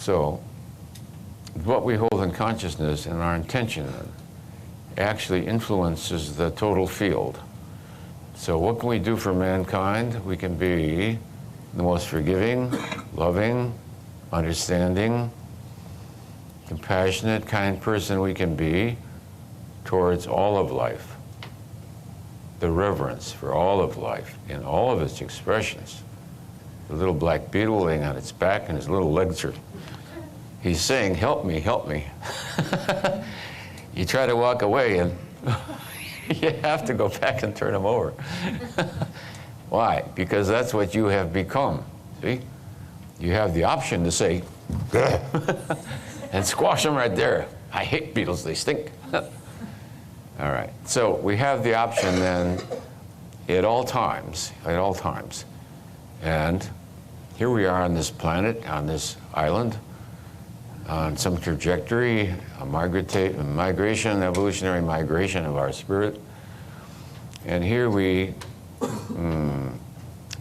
So what we hold in consciousness and our intention actually influences the total field. So what can we do for mankind? We can be the most forgiving, loving, understanding, compassionate, kind person we can be towards all of life. The reverence for all of life in all of its expressions. The little black beetle laying on its back and his little legs are, he's saying, help me, help me. You try to walk away and you have to go back and turn him over. Why? Because that's what you have become, see? You have the option to say, and squash them right there. I hate beetles, they stink. All right, so we have the option then at all times. And here we are on this planet, on this island, on some trajectory, a migration, evolutionary migration of our spirit. And here we,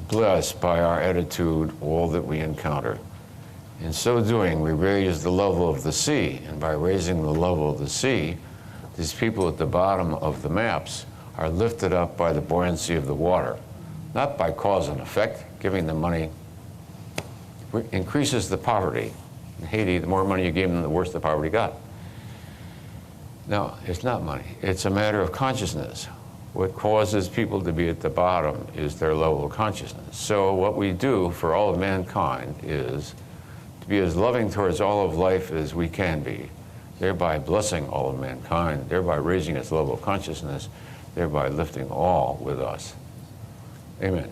blessed by our attitude, all that we encounter. In so doing, we raise the level of the sea, and by raising the level of the sea, these people at the bottom of the maps are lifted up by the buoyancy of the water, not by cause and effect. Giving them money increases the poverty. In Haiti, the more money you gave them, the worse the poverty got. No, it's not money. It's a matter of consciousness. What causes people to be at the bottom is their level of consciousness. So what we do for all of mankind is to be as loving towards all of life as we can be, thereby blessing all of mankind, thereby raising its level of consciousness, thereby lifting all with us. Amen.